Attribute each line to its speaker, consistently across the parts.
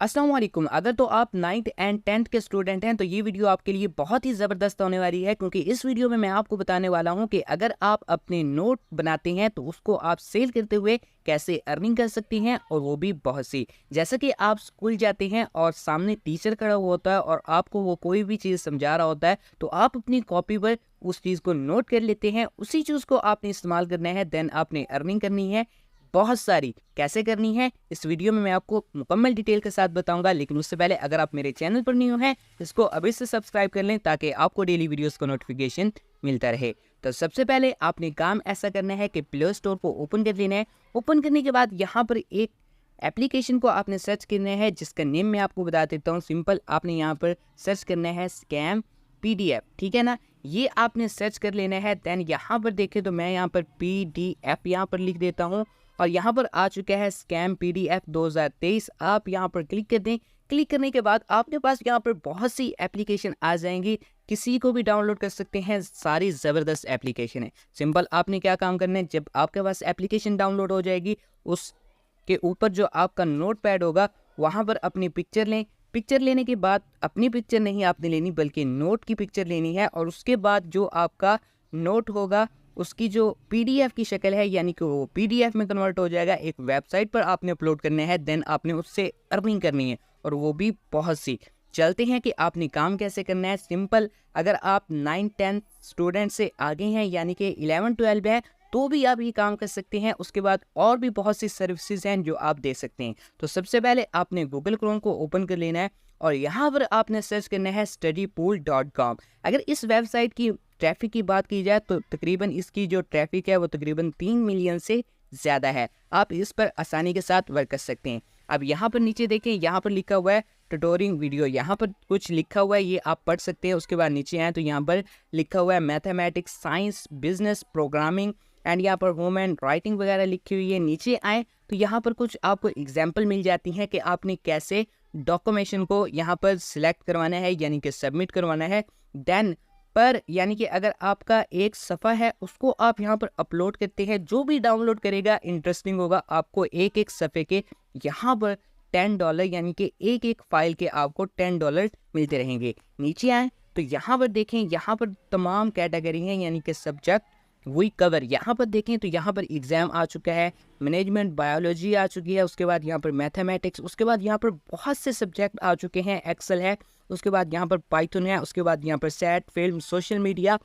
Speaker 1: अस्सलाम वालेकुम। अगर तो आप 9th एंड 10th के स्टूडेंट हैं तो ये वीडियो आपके लिए बहुत ही ज़बरदस्त होने वाली है, क्योंकि इस वीडियो में मैं आपको बताने वाला हूं कि अगर आप अपने नोट बनाते हैं तो उसको आप सेल करते हुए कैसे अर्निंग कर सकती हैं, और वो भी बहुत सी। जैसा कि आप स्कूल जाते हैं और सामने टीचर खड़ा हुआ होता है और आपको वो कोई भी चीज़ समझा रहा होता है, तो आप अपनी कॉपी पर उस चीज़ को नोट कर लेते हैं। उसी चीज़ को आपने इस्तेमाल करना है, देन आपने अर्निंग करनी है बहुत सारी। कैसे करनी है इस वीडियो में मैं आपको मुकम्मल डिटेल के साथ बताऊंगा, लेकिन उससे पहले अगर आप मेरे चैनल पर न्यू हैं इसको अभी से सब्सक्राइब कर लें ताकि आपको डेली वीडियोस का नोटिफिकेशन मिलता रहे। तो सबसे पहले आपने काम ऐसा करना है कि प्ले स्टोर को ओपन कर लेना है। ओपन करने के बाद यहाँ पर एक एप्लीकेशन को आपने सर्च करना है, जिसका नेम मैं आपको बता देता हूँ। सिंपल आपने यहाँ पर सर्च करना है स्कैम PDF, ठीक है ना। ये आपने सर्च कर लेना है। देन यहाँ पर देखें तो मैं यहाँ पर PDF यहाँ पर लिख देता हूँ और यहाँ पर आ चुका है स्कैम PDF 2023। आप यहाँ पर क्लिक कर दें। क्लिक करने के बाद आपके पास यहाँ पर बहुत सी एप्लीकेशन आ जाएंगी, किसी को भी डाउनलोड कर सकते हैं। सारी ज़बरदस्त एप्लीकेशन है। सिंपल आपने क्या काम करना है, जब आपके पास एप्लीकेशन डाउनलोड हो जाएगी उसके ऊपर जो आपका नोट पैड होगा वहाँ पर अपनी पिक्चर लें। पिक्चर लेने के बाद अपनी पिक्चर नहीं आपने लेनी बल्कि नोट की पिक्चर लेनी है, और उसके बाद जो आपका नोट होगा उसकी जो PDF की शक्ल है, यानी कि वो PDF में कन्वर्ट हो जाएगा। एक वेबसाइट पर आपने अपलोड करने हैं, देन आपने उससे अर्निंग करनी है, और वो भी बहुत सी। चलते हैं कि आपने काम कैसे करना है। सिंपल, अगर आप 9-10 स्टूडेंट से आगे हैं यानी कि 11-12 है तो भी आप ये काम कर सकते हैं। उसके बाद और भी बहुत सी सर्विसेज हैं जो आप दे सकते हैं। तो सबसे पहले आपने गूगल क्रोम को ओपन कर लेना है और यहाँ पर आपने सर्च करना है studypool.com। अगर इस वेबसाइट की ट्रैफिक की बात की जाए तो तकरीबन इसकी जो ट्रैफिक है वो तकरीबन 3 मिलियन से ज़्यादा है। आप इस पर आसानी के साथ वर्क कर सकते हैं। अब यहाँ पर नीचे देखें, यहाँ पर लिखा हुआ है ट्यूटोरिंग वीडियो। यहाँ पर कुछ लिखा हुआ है, ये आप पढ़ सकते हैं। उसके बाद नीचे आए तो यहाँ पर लिखा हुआ है mathematics, science, business, programming and यहाँ पर वुमेन राइटिंग वगैरह लिखी हुई है। नीचे आए तो यहाँ पर कुछ आपको एग्जाम्पल मिल जाती हैं कि आपने कैसे डॉक्यूमेंटेशन को यहाँ पर सिलेक्ट करवाना है, यानी कि सबमिट करवाना है। देन पर यानी कि अगर आपका एक सफ़ा है उसको आप यहाँ पर अपलोड करते हैं। जो भी डाउनलोड करेगा इंटरेस्टिंग होगा, आपको एक एक सफ़े के यहाँ पर $10 यानी कि एक एक फाइल के आपको $10 मिलते रहेंगे। नीचे आए तो यहाँ पर देखें, यहाँ पर तमाम कैटेगरी हैं यानी कि सब्जेक्ट वही कवर। यहाँ पर देखें तो यहाँ पर एग्ज़ाम आ चुका है, मैनेजमेंट बायोलॉजी आ चुकी है, उसके बाद यहाँ पर मैथमेटिक्स, उसके बाद यहाँ पर बहुत से सब्जेक्ट आ चुके हैं, एक्सेल है, उसके बाद यहाँ पर पाइथन है, उसके बाद यहाँ पर सेट, फिल्म, सोशल मीडिया,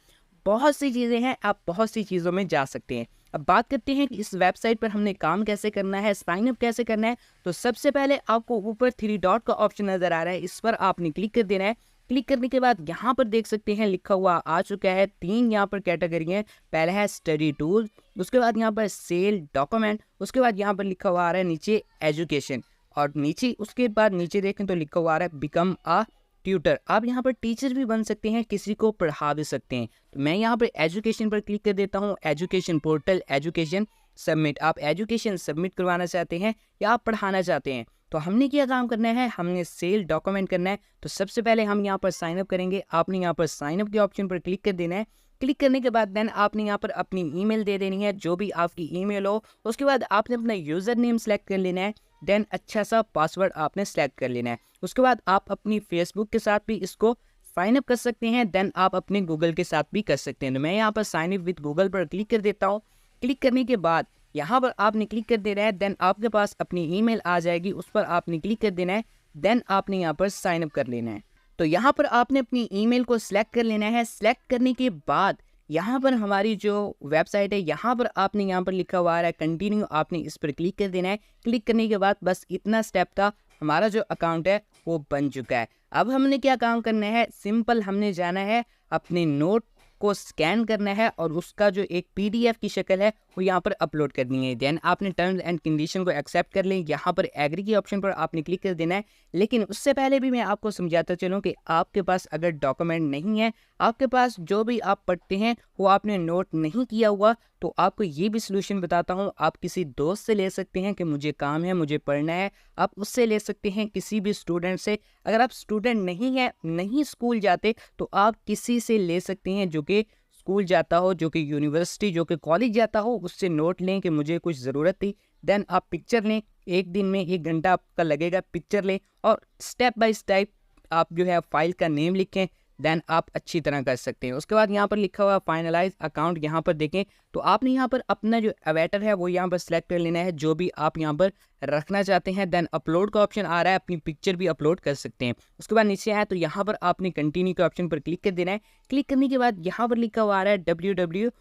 Speaker 1: बहुत सी चीज़ें हैं। आप बहुत सी चीज़ों में जा सकते हैं। अब बात करते हैं कि इस वेबसाइट पर हमने काम कैसे करना है, साइन अप कैसे करना है। तो सबसे पहले आपको ऊपर 3 डॉट का ऑप्शन नज़र आ रहा है, इस पर आपने क्लिक कर देना है। क्लिक करने के बाद यहाँ पर देख सकते हैं लिखा हुआ आ चुका है 3 यहाँ पर कैटेगरी है। पहला है स्टडी टूल, उसके बाद यहाँ पर सेल डॉक्यूमेंट, उसके बाद यहाँ पर लिखा हुआ आ रहा है नीचे एजुकेशन, और नीचे उसके बाद नीचे देखें तो लिखा हुआ आ रहा है बिकम अ ट्यूटर। आप यहाँ पर टीचर भी बन सकते हैं, किसी को पढ़ा भी सकते हैं। तो मैं यहाँ पर एजुकेशन पर क्लिक कर देता हूँ। Education portal, education submit. आप एजुकेशन सबमिट करवाना चाहते हैं या आप पढ़ाना चाहते हैं। तो हमने क्या काम करना है, हमने सेल डॉक्यूमेंट करना है। तो सबसे पहले हम यहाँ पर साइन अप करेंगे। आपने यहाँ पर साइन अप के ऑप्शन पर क्लिक कर देना है। क्लिक करने के बाद देन आपने यहाँ पर अपनी ईमेल दे देनी है, जो भी आपकी ईमेल हो। उसके बाद आपने अपना यूज़र नेम सेलेक्ट कर लेना है। देन अच्छा सा पासवर्ड आपने सेलेक्ट कर लेना है। उसके बाद आप अपनी फेसबुक के साथ भी इसको साइन अप कर सकते हैं। देन आप अपने गूगल के साथ भी कर सकते हैं। तो मैं यहाँ पर साइन अप विद गूगल पर क्लिक कर देता हूँ। क्लिक करने के बाद यहाँ पर आपने क्लिक कर देना है। देन आपके पास अपनी ईमेल आ जाएगी, उस पर आपने क्लिक कर देना है। देन आपने यहाँ पर साइन अप कर लेना है। तो यहाँ पर आपने अपनी ईमेल को सिलेक्ट कर लेना है। सिलेक्ट करने के बाद यहाँ पर हमारी जो वेबसाइट है, यहाँ पर आपने यहाँ पर लिखा हुआ आ रहा है कंटिन्यू, आपने इस पर क्लिक कर देना है। क्लिक करने के बाद बस इतना स्टेप था, हमारा जो अकाउंट है वो बन चुका है। अब हमने क्या काम करना है, सिंपल हमने जाना है अपने नोट को स्कैन करना है और उसका जो एक PDF की शक्ल है वो यहाँ पर अपलोड करनी है। देन आपने टर्म्स एंड कंडीशन को एक्सेप्ट कर लें। यहाँ पर एग्री के ऑप्शन पर आपने क्लिक कर देना है। लेकिन उससे पहले भी मैं आपको समझाता चलूँ कि आपके पास अगर डॉक्यूमेंट नहीं है, आपके पास जो भी आप पढ़ते हैं वो आपने नोट नहीं किया हुआ, तो आपको ये भी सोल्यूशन बताता हूँ। आप किसी दोस्त से ले सकते हैं कि मुझे काम है, मुझे पढ़ना है, आप उससे ले सकते हैं, किसी भी स्टूडेंट से। अगर आप स्टूडेंट नहीं हैं, नहीं स्कूल जाते, तो आप किसी से ले सकते हैं जो कि स्कूल जाता हो, जो कि यूनिवर्सिटी, जो कि कॉलेज जाता हो, उससे नोट लें कि मुझे कुछ ज़रूरत थी। देन आप पिक्चर लें, 1 दिन में 1 घंटा आपका लगेगा। पिक्चर लें और स्टेप बाय स्टेप आप जो है फाइल का नेम लिखें, देन आप अच्छी तरह कर सकते हैं। उसके बाद यहाँ पर लिखा हुआ फाइनलाइज अकाउंट, यहाँ पर देखें तो आपने यहाँ पर अपना जो अवेटर है वो यहाँ पर सिलेक्ट कर लेना है, जो भी आप यहाँ पर रखना चाहते हैं। देन अपलोड का ऑप्शन आ रहा है, अपनी पिक्चर भी अपलोड कर सकते हैं। उसके बाद नीचे आए तो यहाँ पर आपने कंटिन्यू के ऑप्शन पर क्लिक कर देना है। क्लिक करने के बाद यहाँ पर लिखा हुआ आ रहा है www,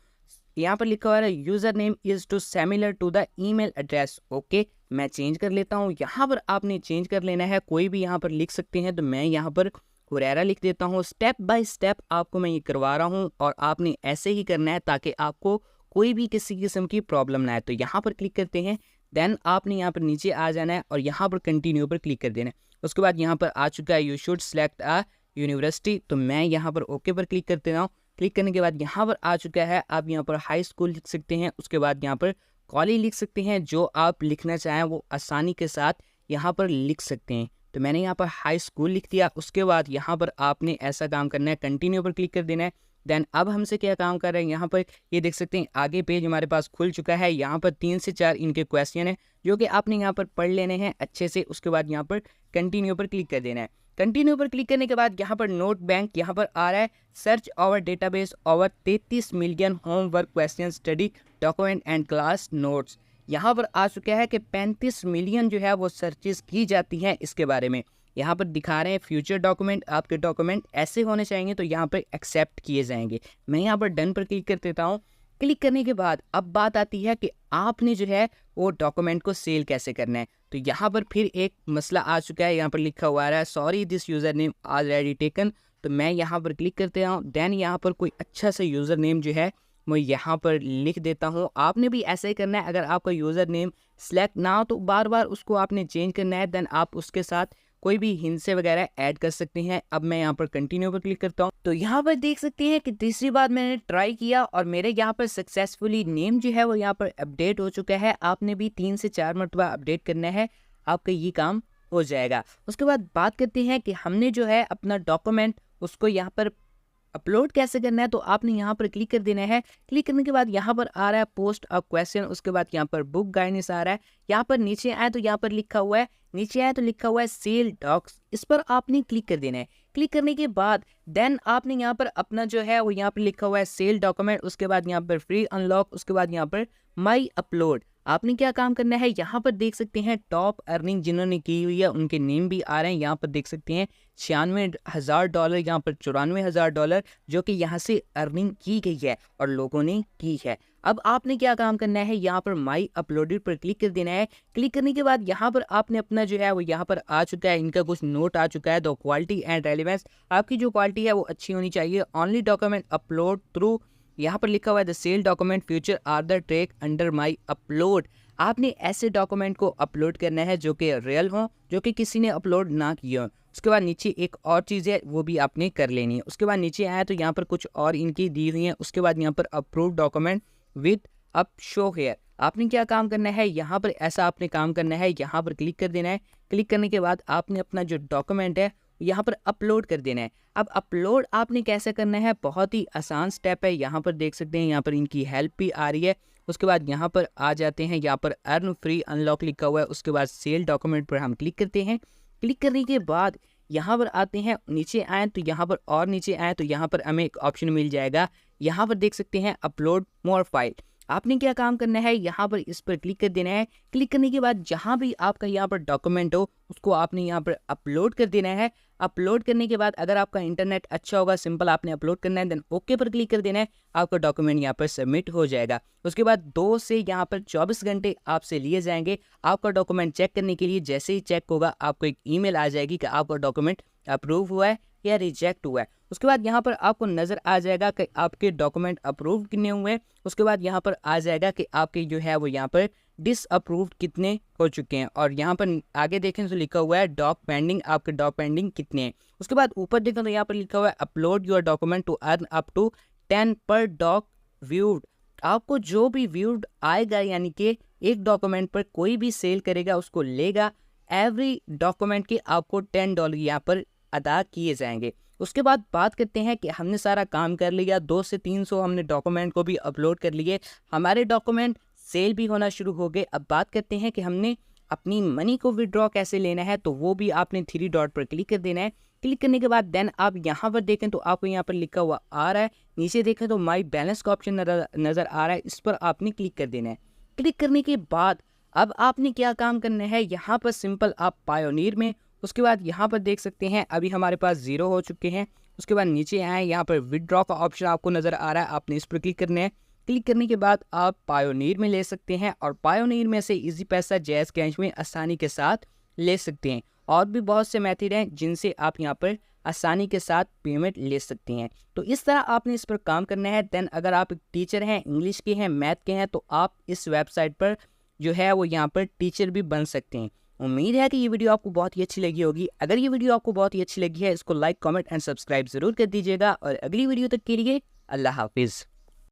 Speaker 1: यहाँ पर लिखा हुआ है user name is too similar to the email address. Okay, मैं चेंज कर लेता हूँ। यहाँ पर आपने चेंज कर लेना है, कोई भी यहाँ पर लिख सकते हैं, तो मैं यहाँ पर हुरैरा लिख देता हूँ। स्टेप बाय स्टेप आपको मैं ये करवा रहा हूँ और आपने ऐसे ही करना है ताकि आपको कोई भी किसी किस्म की प्रॉब्लम ना आए। तो यहाँ पर क्लिक करते हैं, देन आपने यहाँ पर नीचे आ जाना है और यहाँ पर कंटिन्यू पर क्लिक कर देना है। उसके बाद यहाँ पर आ चुका है you should select a university, तो मैं यहाँ पर ओके पर क्लिक करते रहा हूँ। क्लिक करने के बाद यहाँ पर आ चुका है, आप यहाँ पर हाई स्कूल लिख सकते हैं। उसके बाद यहाँ पर कॉलेज लिख सकते हैं, जो आप लिखना चाहें वो आसानी के साथ यहाँ पर लिख सकते हैं। तो मैंने यहाँ पर हाई स्कूल लिख दिया। उसके बाद यहाँ पर आपने ऐसा काम करना है, कंटिन्यू पर क्लिक कर देना है। देन अब हमसे क्या काम कर रहे हैं, यहाँ पर ये देख सकते हैं आगे पेज हमारे पास खुल चुका है। यहाँ पर 3 से 4 इनके क्वेश्चन है जो कि आपने यहाँ पर पढ़ लेने हैं अच्छे से। उसके बाद यहाँ पर कंटिन्यू पर क्लिक कर देना है। कंटिन्यू पर क्लिक करने के बाद यहाँ पर नोट बैंक यहाँ पर आ रहा है, search our database over 33 million homework question study document and class notes. यहाँ पर आ चुका है कि 35 मिलियन जो है वो सर्चेस की जाती हैं इसके बारे में। यहाँ पर दिखा रहे हैं फ्यूचर डॉक्यूमेंट, आपके डॉक्यूमेंट ऐसे होने चाहिए तो यहाँ पर एक्सेप्ट किए जाएंगे। मैं यहाँ पर डन पर क्लिक कर देता हूँ। क्लिक करने के बाद अब बात आती है कि आपने जो है वो डॉक्यूमेंट को सेल कैसे करना है। तो यहाँ पर फिर एक मसला आ चुका है, यहाँ पर लिखा हुआ है sorry this user name already taken, तो मैं यहाँ पर क्लिक करते हूँ। देन यहाँ पर कोई अच्छा सा यूज़र नेम जो है मैं यहाँ पर लिख देता हूँ। आपने भी ऐसा ही करना है, अगर आपका यूज़र नेम सेलेक्ट ना हो तो बार बार उसको आपने चेंज करना है। देन आप उसके साथ कोई भी हिंसे वगैरह ऐड कर सकते हैं। अब मैं यहाँ पर कंटिन्यू पर क्लिक करता हूँ, तो यहाँ पर देख सकते हैं कि तीसरी बार मैंने ट्राई किया और मेरे यहाँ पर सक्सेसफुली नेम जो है वो यहाँ पर अपडेट हो चुका है। आपने भी 3 से 4 मरतबा अपडेट करना है, आपका ये काम हो जाएगा। उसके बाद बात करते हैं कि हमने जो है अपना डॉक्यूमेंट उसको यहाँ पर अपलोड कैसे करना है। तो आपने यहाँ पर क्लिक कर देना है। क्लिक करने के बाद यहाँ पर आ रहा है पोस्ट अ क्वेश्चन, उसके बाद यहाँ पर बुक गाइडेंस आ रहा है। यहाँ पर नीचे आए तो यहाँ पर लिखा हुआ है, नीचे आए तो लिखा हुआ है सेल डॉक्स, इस पर आपने क्लिक कर देना है। क्लिक करने के बाद देन आपने यहाँ पर अपना जो है वो यहाँ पर लिखा हुआ है सेल डॉक्यूमेंट, उसके बाद यहाँ पर फ्री अनलॉक, उसके बाद यहाँ पर माई अपलोड। आपने क्या काम करना है, यहाँ पर देख सकते हैं टॉप अर्निंग जिन्होंने की हुई है उनके नेम भी आ रहे हैं। यहाँ पर देख सकते हैं $96,000, यहाँ पर $94,000 जो कि यहाँ से अर्निंग की गई है और लोगों ने की है। अब आपने क्या काम करना है, यहाँ पर माई अपलोडेड पर क्लिक कर देना है। क्लिक करने के बाद यहाँ पर आपने अपना जो है वो यहाँ पर आ चुका है, इनका कुछ नोट आ चुका है। द क्वालिटी एंड रेलिवेंस, आपकी जो क्वालिटी है वो अच्छी होनी चाहिए। ओनली डॉक्यूमेंट अपलोड थ्रू, यहाँ पर लिखा हुआ है the sell document future are the track under my upload. आपने ऐसे डॉक्यूमेंट को अपलोड करना है जो कि रियल हो, जो कि किसी ने अपलोड ना किया हो। उसके बाद नीचे एक और चीज़ है वो भी आपने कर लेनी है। उसके बाद नीचे आया तो यहाँ पर कुछ और इनकी दी हुई है। उसके बाद यहाँ पर approve document with up show hair, आपने क्या काम करना है, यहाँ पर ऐसा आपने काम करना है, यहाँ पर क्लिक कर देना है। क्लिक करने के बाद आपने अपना जो डॉक्यूमेंट है यहाँ पर अपलोड कर देना है। अब अपलोड आपने कैसे करना है, बहुत ही आसान स्टेप है। यहाँ पर देख सकते हैं यहाँ पर इनकी हेल्प भी आ रही है। उसके बाद यहाँ पर आ जाते हैं, यहाँ पर अर्न फ्री अनलॉक लिखा हुआ है। उसके बाद सेल डॉक्यूमेंट पर हम क्लिक करते हैं। क्लिक करने के बाद यहाँ पर आते हैं, नीचे आए तो यहाँ पर और नीचे आए तो यहाँ पर हमें एक ऑप्शन मिल जाएगा। यहाँ पर देख सकते हैं अपलोड मोर फाइल। आपने क्या काम करना है, यहाँ पर इस पर क्लिक कर देना है। क्लिक करने के बाद जहाँ भी आपका यहाँ पर डॉक्यूमेंट हो उसको आपने यहाँ पर अपलोड कर देना है। अपलोड करने के बाद अगर आपका इंटरनेट अच्छा होगा, सिंपल आपने अपलोड करना है, देन ओके पर क्लिक कर देना है। आपका डॉक्यूमेंट यहाँ पर सबमिट हो जाएगा। उसके बाद 2 से यहाँ पर 24 घंटे आपसे लिए जाएंगे आपका डॉक्यूमेंट चेक करने के लिए। जैसे ही चेक होगा आपको एक ईमेल आ जाएगी कि आपका डॉक्यूमेंट अप्रूव हुआ है या रिजेक्ट हुआ है। उसके बाद यहाँ पर आपको नज़र आ जाएगा कि आपके डॉक्यूमेंट अप्रूव कितने हुए। उसके बाद यहाँ पर आ जाएगा कि आपके जो है वो यहाँ पर डिसअप्रूव्ड कितने हो चुके हैं। और यहाँ पर आगे देखें तो लिखा हुआ है डॉक पेंडिंग, आपके डॉक पेंडिंग कितने हैं। उसके बाद ऊपर देखें तो यहाँ पर लिखा हुआ है upload your document to earn up to 10 per dock viewed. आपको जो भी व्यूड आएगा, यानी कि एक डॉक्यूमेंट पर कोई भी सेल करेगा उसको लेगा, एवरी डॉक्यूमेंट के आपको $10 यहाँ पर अदा किए जाएंगे। उसके बाद बात करते हैं कि हमने सारा काम कर लिया, 200 से 300 हमने डॉक्यूमेंट को भी अपलोड कर लिए, हमारे डॉक्यूमेंट सेल भी होना शुरू हो गए। अब बात करते हैं कि हमने अपनी मनी को विड्रॉ कैसे लेना है, तो वो भी आपने 3 डॉट पर क्लिक कर देना है। क्लिक करने के बाद देन आप यहाँ पर देखें तो आपको यहाँ पर लिखा हुआ आ रहा है, नीचे देखें तो माई बैलेंस का ऑप्शन नज़र आ रहा है, इस पर आपने क्लिक कर देना है। क्लिक करने के बाद अब आपने क्या काम करना है, यहाँ पर सिंपल आप पायोनियर में, उसके बाद यहाँ पर देख सकते हैं अभी हमारे पास 0 हो चुके हैं। उसके बाद नीचे आए, यहाँ पर विदड्रॉ का ऑप्शन आपको नज़र आ रहा है, आपने इस पर क्लिक करना है। क्लिक करने के बाद आप पायोनियर में ले सकते हैं और पायोनियर में से इजी पैसा जैज़ कैश में आसानी के साथ ले सकते हैं। और भी बहुत से मेथड हैं जिनसे आप यहाँ पर आसानी के साथ पेमेंट ले सकते हैं। तो इस तरह आपने इस पर काम करना है। देन अगर आप एक टीचर हैं, इंग्लिश के हैं, मैथ के हैं, तो आप इस वेबसाइट पर जो है वो यहाँ पर टीचर भी बन सकते हैं। उम्मीद है कि ये वीडियो आपको बहुत ही अच्छी लगी होगी। अगर ये वीडियो आपको बहुत ही अच्छी लगी है, इसको लाइक, कमेंट एंड सब्सक्राइब जरूर कर दीजिएगा। और अगली वीडियो तक के लिए अल्लाह हाफिज़।